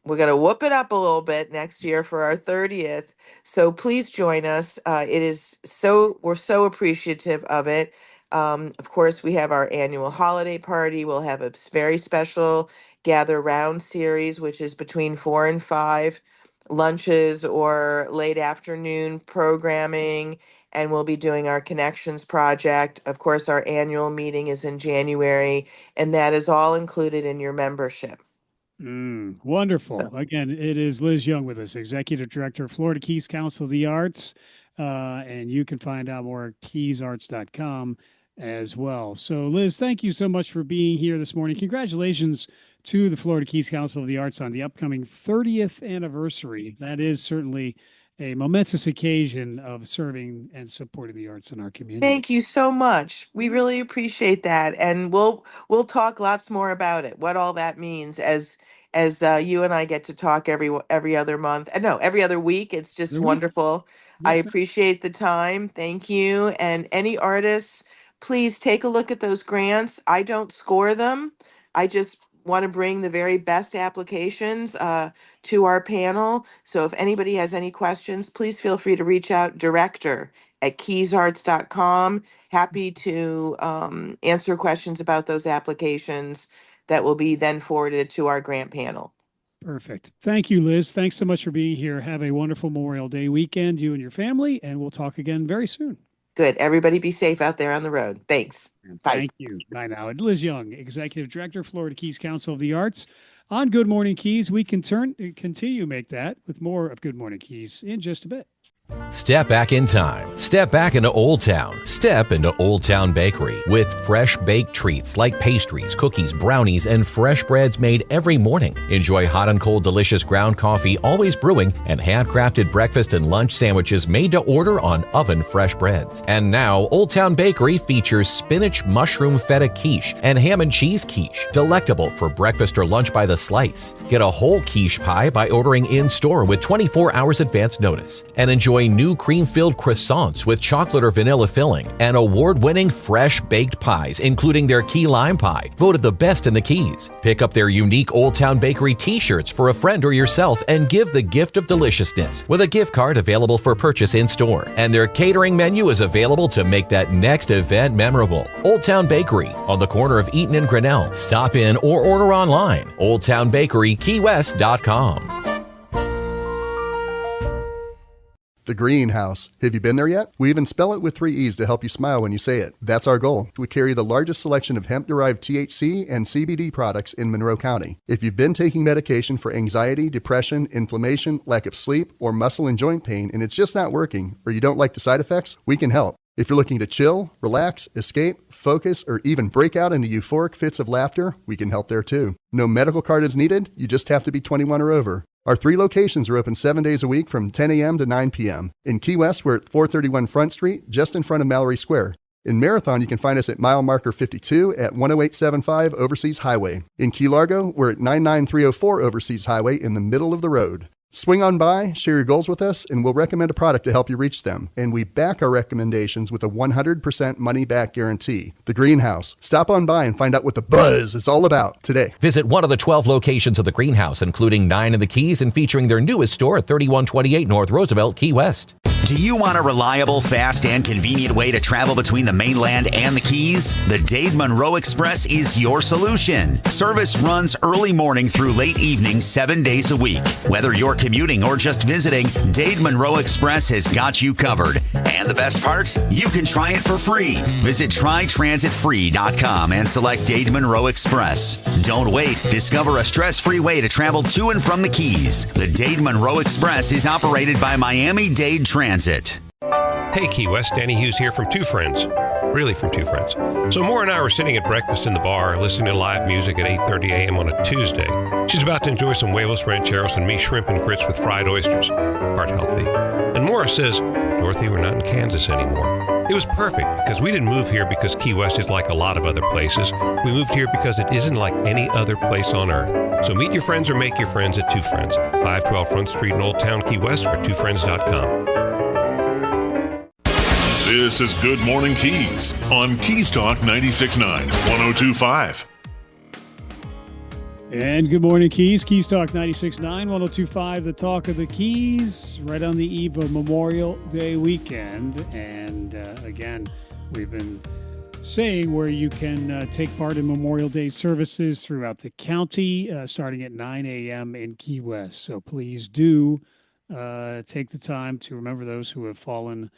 whoop it up a little bit next year for our 30th. So please join us. We're so appreciative of it. Of course, we have our annual holiday party. We'll have a very special Gather Round series, which is between 4 and 5 lunches or late afternoon programming. And we'll be doing our Connections project. Of course, our annual meeting is in January, and that is all included in your membership. Wonderful. Again, it is Liz Young with us, Executive Director of Florida Keys Council of the Arts. And you can find out more at keysarts.com as well. So, Liz, thank you so much for being here this morning. Congratulations to the Florida Keys Council of the Arts on the upcoming 30th anniversary. That is certainly a momentous occasion of serving and supporting the arts in our community. Thank you so much. We really appreciate that, and we'll talk lots more about it, what all that means, as you and I get to talk every other month. No, every other week. It's just wonderful. I appreciate the time. Thank you. And any artists, please take a look at those grants. I don't score them. I just want to bring the very best applications to our panel. So if anybody has any questions, please feel free to reach out, director@keysarts.com. Happy to answer questions about those applications. that will be then forwarded to our grant panel. Perfect. Thank you, Liz. Thanks so much for being here. Have a wonderful Memorial Day weekend, you and your family, and we'll talk again very soon. Good. Everybody be safe out there on the road. Thanks. Bye. Thank you. Bye now. And Liz Young, Executive Director, Florida Keys Council of the Arts. On Good Morning Keys, we can continue to make that with more of Good Morning Keys in just a bit. Step back in time. Step back into Old Town. Step into Old Town Bakery with fresh baked treats like pastries, cookies, brownies, and fresh breads made every morning. Enjoy hot and cold delicious ground coffee always brewing and handcrafted breakfast and lunch sandwiches made to order on oven fresh breads. And now Old Town Bakery features spinach mushroom feta quiche and ham and cheese quiche, delectable for breakfast or lunch by the slice. Get a whole quiche pie by ordering in-store with 24 hours advance notice. And enjoy new cream-filled croissants with chocolate or vanilla filling and award-winning fresh baked pies, including their key lime pie, voted the best in the Keys. Pick up their unique Old Town Bakery t-shirts for a friend or yourself and give the gift of deliciousness with a gift card available for purchase in-store. And their catering menu is available to make that next event memorable. Old Town Bakery on the corner of Eaton and Grinnell. Stop in or order online. OldTownBakeryKeyWest.com. The Greenhouse. Have you been there yet? We even spell it with 3 E's to help you smile when you say it. That's our goal. We carry the largest selection of hemp-derived THC and CBD products in Monroe County. If you've been taking medication for anxiety, depression, inflammation, lack of sleep, or muscle and joint pain and it's just not working, or you don't like the side effects, we can help. If you're looking to chill, relax, escape, focus, or even break out into euphoric fits of laughter, we can help there too. No medical card is needed. You just have to be 21 or over. Our 3 locations are open 7 days a week from 10 a.m. to 9 p.m. In Key West, we're at 431 Front Street, just in front of Mallory Square. In Marathon, you can find us at mile marker 52 at 10875 Overseas Highway. In Key Largo, we're at 99304 Overseas Highway in the middle of the road. Swing on by, share your goals with us, and we'll recommend a product to help you reach them. And we back our recommendations with a 100% money-back guarantee. The Greenhouse. Stop on by and find out what the buzz is all about today. Visit one of the 12 locations of the Greenhouse, including 9 in the Keys and featuring their newest store at 3128 North Roosevelt, Key West. Do you want a reliable, fast, and convenient way to travel between the mainland and the Keys? The Dade Monroe Express is your solution. Service runs early morning through late evening, 7 days a week. Whether you're commuting or just visiting, Dade Monroe Express has got you covered. And the best part? You can try it for free. Visit trytransitfree.com and select Dade Monroe Express. Don't wait. Discover a stress-free way to travel to and from the Keys. The Dade Monroe Express is operated by Miami-Dade Transit. Hey Key West, Danny Hughes here from Two Friends. Really from Two Friends. So Maura and I were sitting at breakfast in the bar listening to live music at 8:30 a.m. on a Tuesday. She's about to enjoy some huevos rancheros and me shrimp and grits with fried oysters. Heart healthy. And Maura says, Dorothy, we're not in Kansas anymore. It was perfect because we didn't move here because Key West is like a lot of other places. We moved here because it isn't like any other place on earth. So meet your friends or make your friends at Two Friends. 512 Front Street in Old Town, Key West, or twofriends.com. This is Good Morning Keys on Keys Talk 96.9, 102.5. And good morning, Keys. Keys Talk 96.9, 102.5, the talk of the Keys, right on the eve of Memorial Day weekend. And again, we've been saying where you can take part in Memorial Day services throughout the county, starting at 9 a.m. in Key West. So please do take the time to remember those who have fallen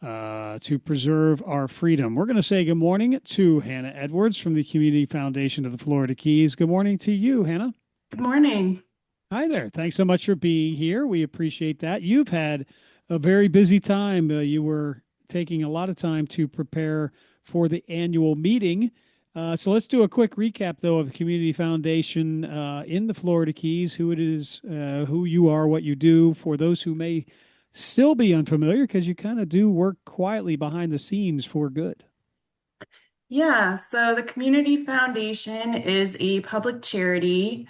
to preserve our freedom. We're going to say good morning to Hannah Edwards from the Community Foundation of the Florida Keys. Good morning to you, Hannah. Good morning. Hi there. Thanks so much for being here. We appreciate that. You've had a very busy time. You were taking a lot of time to prepare for the annual meeting. So let's do a quick recap, though, of the Community Foundation in the Florida Keys, who it is, who you are, what you do, for those who may still be unfamiliar, because you kind of do work quietly behind the scenes for good. Yeah, so the Community Foundation is a public charity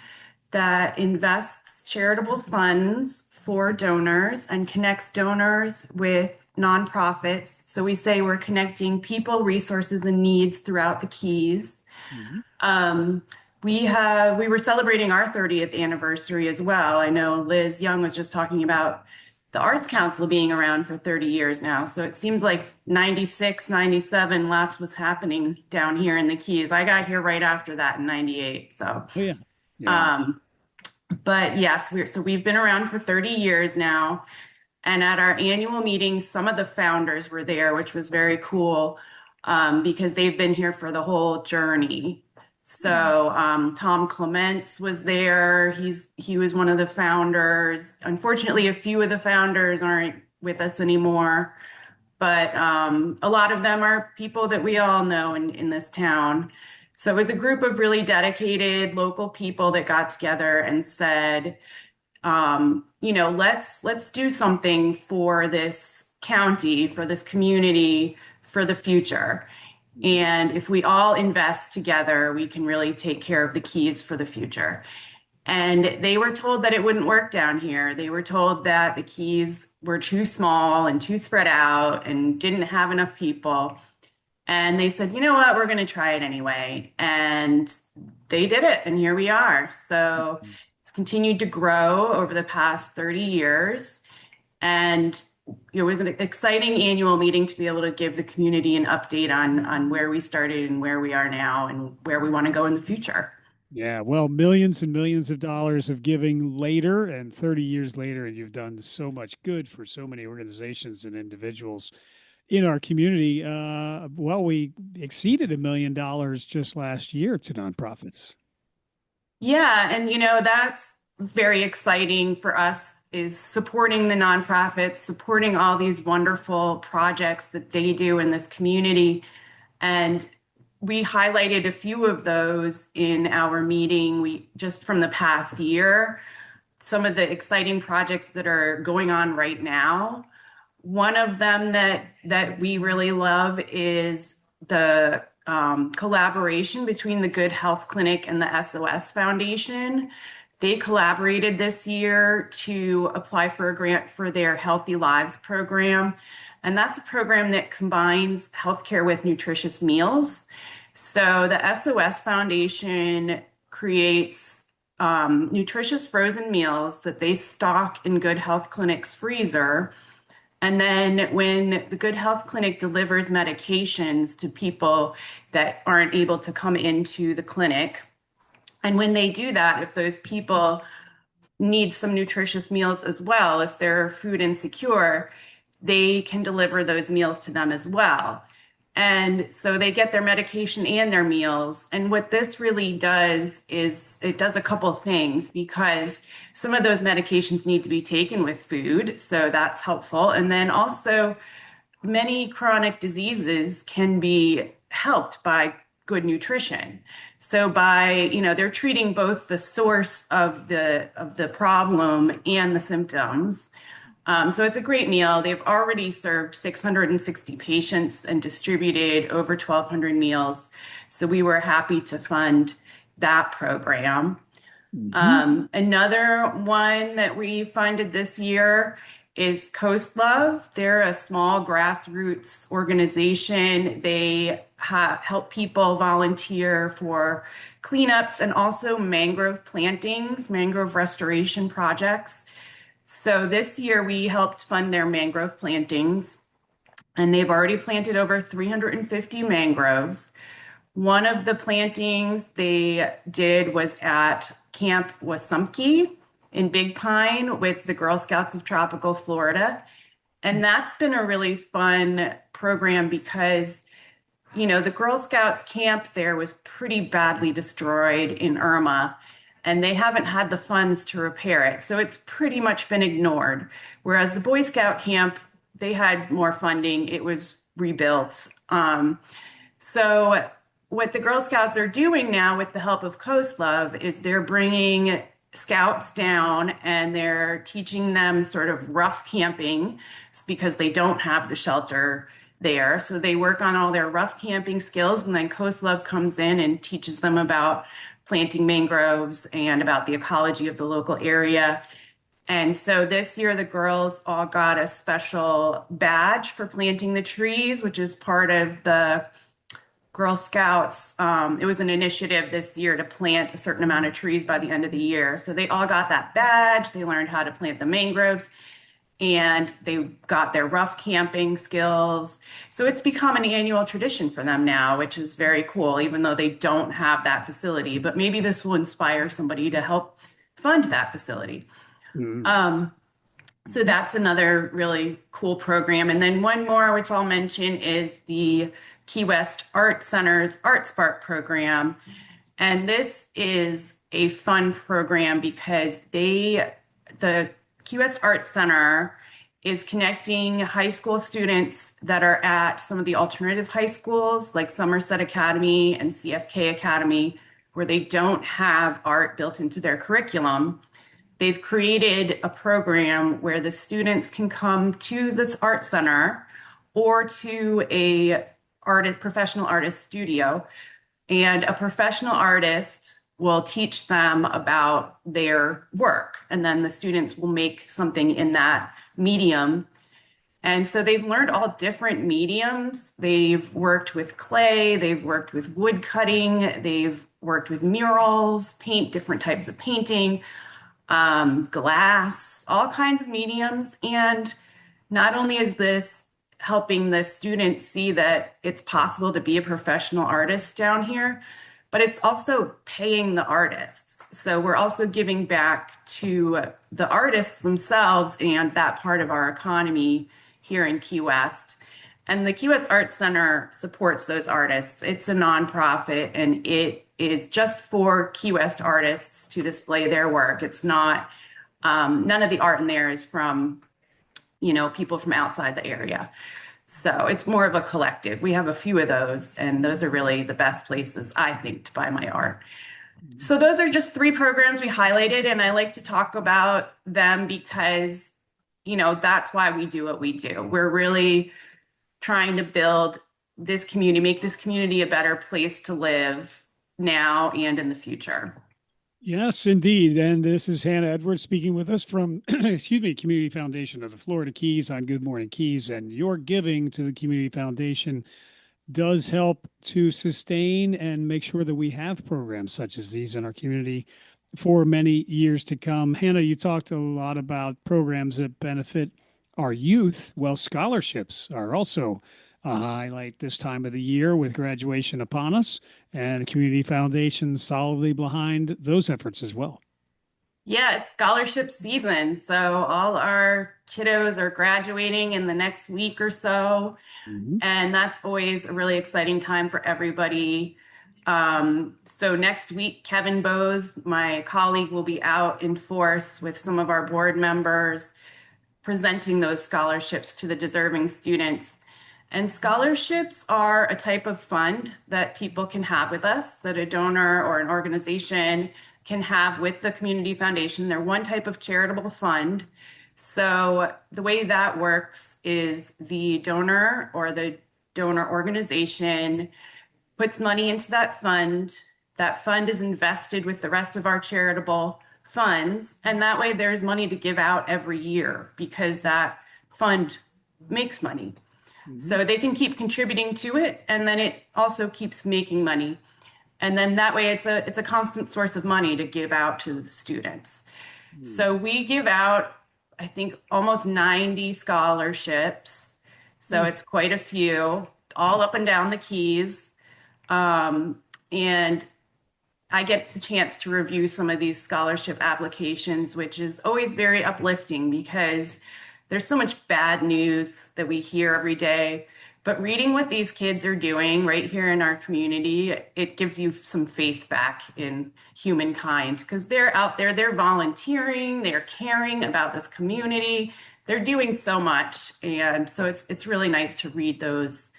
that invests charitable funds for donors and connects donors with nonprofits. So we say we're connecting people, resources, and needs throughout the Keys. Mm-hmm. We were celebrating our 30th anniversary as well. I know Liz Young was just talking about the Arts Council being around for 30 years now. So it seems like 96, 97, lots was happening down here in the Keys. I got here right after that in 98. So, Oh, yeah. but yes, we've been around for 30 years now. And at our annual meeting, some of the founders were there, which was very cool because they've been here for the whole journey. So Tom Clements was there. He was one of the founders. Unfortunately, a few of the founders aren't with us anymore, but a lot of them are people that we all know in this town. So it was a group of really dedicated local people that got together and said, let's do something for this county, for this community, for the future. And if we all invest together, we can really take care of the Keys for the future. And they were told that it wouldn't work down here. They were told that the Keys were too small and too spread out and didn't have enough people. And they said, you know what, we're going to try it anyway. And they did it. And here we are. So it's continued to grow over the past 30 years. And it was an exciting annual meeting to be able to give the community an update on where we started and where we are now and where we want to go in the future. Yeah, well, millions and millions of dollars of giving later and 30 years later, and you've done so much good for so many organizations and individuals in our community. We exceeded $1 million just last year to nonprofits. Yeah, and that's very exciting for us, is supporting the nonprofits, supporting all these wonderful projects that they do in this community. And we highlighted a few of those in our meeting. Just from the past year, some of the exciting projects that are going on right now. One of them that we really love is the collaboration between the Good Health Clinic and the SOS Foundation. They collaborated this year to apply for a grant for their Healthy Lives program. And that's a program that combines healthcare with nutritious meals. So the SOS Foundation creates nutritious frozen meals that they stock in Good Health Clinic's freezer. And then when the Good Health Clinic delivers medications to people that aren't able to come into the clinic, and when they do that, if those people need some nutritious meals as well, if they're food insecure, they can deliver those meals to them as well. And so they get their medication and their meals. And what this really does is it does a couple things, because some of those medications need to be taken with food. So that's helpful. And then also many chronic diseases can be helped by good nutrition. So they're treating both the source of the problem and the symptoms. So it's a great meal. They've already served 660 patients and distributed over 1,200 meals. So we were happy to fund that program. Another one that we funded this year is Coast Love. They're a small grassroots organization. They help people volunteer for cleanups and also mangrove plantings, mangrove restoration projects. So this year we helped fund their mangrove plantings, and they've already planted over 350 mangroves. One of the plantings they did was at Camp Wasumkee in Big Pine with the Girl Scouts of Tropical Florida. And that's been a really fun program because, the Girl Scouts camp there was pretty badly destroyed in Irma, and they haven't had the funds to repair it. So it's pretty much been ignored. Whereas the Boy Scout camp, they had more funding. It was rebuilt. So what the Girl Scouts are doing now with the help of Coast Love is they're bringing scouts down and they're teaching them sort of rough camping because they don't have the shelter there. So they work on all their rough camping skills, and then Coast Love comes in and teaches them about planting mangroves and about the ecology of the local area. And so this year, the girls all got a special badge for planting the trees, which is part of the Girl Scouts. It was an initiative this year to plant a certain amount of trees by the end of the year. So they all got that badge. They learned how to plant the mangroves. and they got their rough camping skills. So it's become an annual tradition for them now, which is very cool, even though they don't have that facility. But maybe this will inspire somebody to help fund that facility. So that's another really cool program. And then one more, which I'll mention, is the Key West Art Center's Art Spark program. And this is a fun program because the Key West Art Center is connecting high school students that are at some of the alternative high schools like Somerset Academy and CFK Academy, where they don't have art built into their curriculum. They've created a program where the students can come to this art center or to a professional artist studio, and a professional artist will teach them about their work, and then the students will make something in that medium. And so they've learned all different mediums. They've worked with clay, they've worked with wood cutting, they've worked with murals, paint different types of painting, glass, all kinds of mediums. And not only is this helping the students see that it's possible to be a professional artist down here, but it's also paying the artists. So we're also giving back to the artists themselves and that part of our economy here in Key West. And the Key West Art Center supports those artists. It's a nonprofit, and it is just for Key West artists to display their work. It's not, none of the art in there is from, people from outside the area. So it's more of a collective. We have a few of those, and those are really the best places, I think, to buy my art. So those are just 3 programs we highlighted, and I like to talk about them because, that's why we do what we do. We're really trying to build this community, make this community a better place to live now and in the future. Yes, indeed. And this is Hannah Edwards speaking with us from, Community Foundation of the Florida Keys on Good Morning Keys. And your giving to the Community Foundation does help to sustain and make sure that we have programs such as these in our community for many years to come. Hannah, you talked a lot about programs that benefit our youth. Well, scholarships are also a highlight this time of the year with graduation upon us, and Community Foundation solidly behind those efforts as well. Yeah, it's scholarship season. So all our kiddos are graduating in the next week or so. And that's always a really exciting time for everybody. So next week, Kevin Bowes, my colleague, will be out in force with some of our board members presenting those scholarships to the deserving students. And scholarships are a type of fund that people can have with us, that a donor or an organization can have with the Community Foundation. They're one type of charitable fund. So the way that works is the donor or the donor organization puts money into that fund. That fund is invested with the rest of our charitable funds. And that way there's money to give out every year because that fund makes money. So they can keep contributing to it, and then it also keeps making money. And then that way it's a constant source of money to give out to the students. So we give out, I think, almost 90 scholarships. So it's quite a few, all up and down the Keys. And I get the chance to review some of these scholarship applications, which is always very uplifting because there's so much bad news that we hear every day. But reading what these kids are doing right here in our community, it gives you some faith back in humankind because they're out there, they're volunteering, they're caring about this community, they're doing so much. And so it's really nice to read those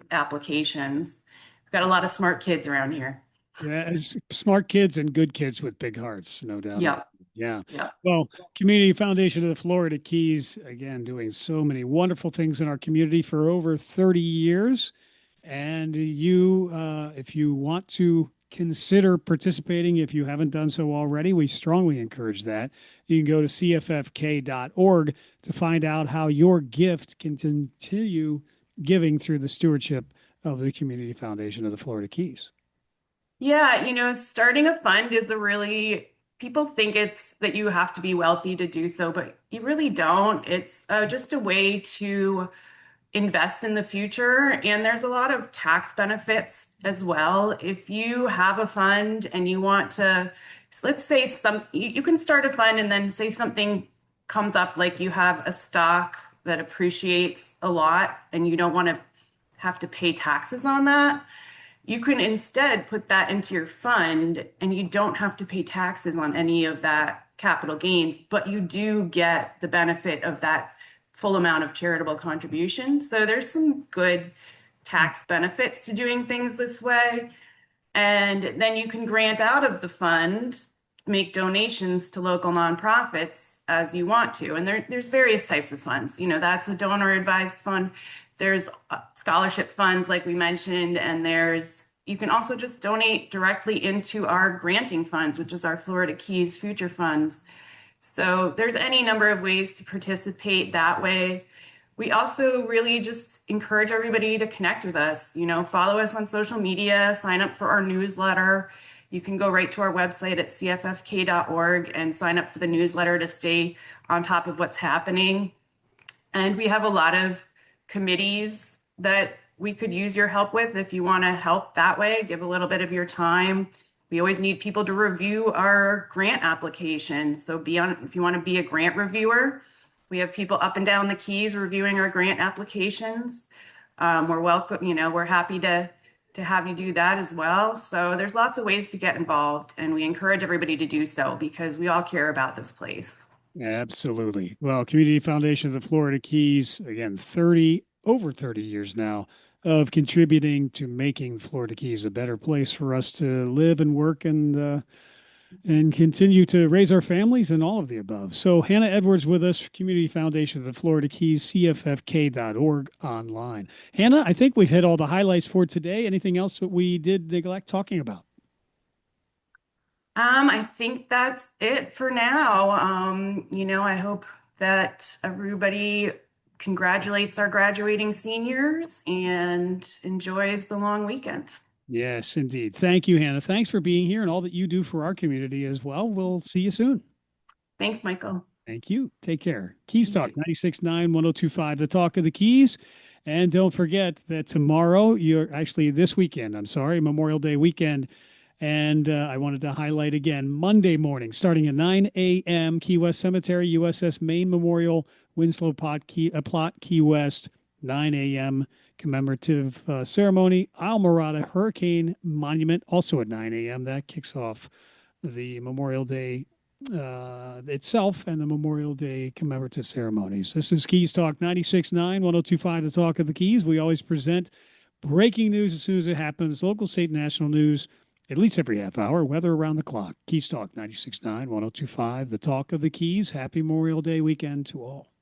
applications. We've got a lot of smart kids around here. Yeah, smart kids and good kids with big hearts, no doubt. Yeah. Yeah. Well, Community Foundation of the Florida Keys, again, doing so many wonderful things in our community for over 30 years. And you, if you want to consider participating, if you haven't done so already, we strongly encourage that. You can go to cffk.org to find out how your gift can continue giving through the stewardship of the Community Foundation of the Florida Keys. Yeah, starting a fund is a really people think it's that you have to be wealthy to do so, but you really don't. It's just a way to invest in the future. And there's a lot of tax benefits as well. If you have a fund and you want to, let's say you can start a fund and then say something comes up, like you have a stock that appreciates a lot and you don't want to have to pay taxes on that. You can instead put that into your fund and you don't have to pay taxes on any of that capital gains, but you do get the benefit of that full amount of charitable contribution. So there's some good tax benefits to doing things this way. And then you can grant out of the fund, make donations to local nonprofits as you want to. And there's various types of funds. You know, that's a donor advised fund. There's scholarship funds, like we mentioned, and you can also just donate directly into our granting funds, which is our Florida Keys Future Funds. So there's any number of ways to participate that way. We also really just encourage everybody to connect with us, you know, follow us on social media, sign up for our newsletter. You can go right to our website at cffk.org and sign up for the newsletter to stay on top of what's happening. And we have a lot of committees that we could use your help with if you want to help that way, give a little bit of your time. We always need people to review our grant application. So if you want to be a grant reviewer, we have people up and down the Keys reviewing our grant applications. We're welcome, you know, we're happy to have you do that as well. So there's lots of ways to get involved, and we encourage everybody to do so because we all care about this place. Absolutely. Well, Community Foundation of the Florida Keys, again, over 30 years now of contributing to making the Florida Keys a better place for us to live and work and continue to raise our families and all of the above. So Hannah Edwards with us, Community Foundation of the Florida Keys, cffk.org online. Hannah, I think we've hit all the highlights for today. Anything else that we did neglect talking about? I think that's it for now. You know, I hope that everybody congratulates our graduating seniors and enjoys the long weekend. Yes, indeed. Thank you, Hannah. Thanks for being here and all that you do for our community as well. We'll see you soon. Thanks, Michael. Thank you. Take care. Keys Talk 96.9, 102.5, the Talk of the Keys. And don't forget that tomorrow, this weekend, Memorial Day weekend. And I wanted to highlight again, Monday morning, starting at 9 a.m., Key West Cemetery, USS Maine Memorial, Winslow Plot, Key West, 9 a.m., commemorative ceremony. Islamorada Hurricane Monument, also at 9 a.m. That kicks off the Memorial Day itself and the Memorial Day commemorative ceremonies. This is Keys Talk 96.9, 102.5, the Talk of the Keys. We always present breaking news as soon as it happens, local, state, national news, at least every half hour, weather around the clock. Keys Talk 96.9, 102.5, the Talk of the Keys. Happy Memorial Day weekend to all.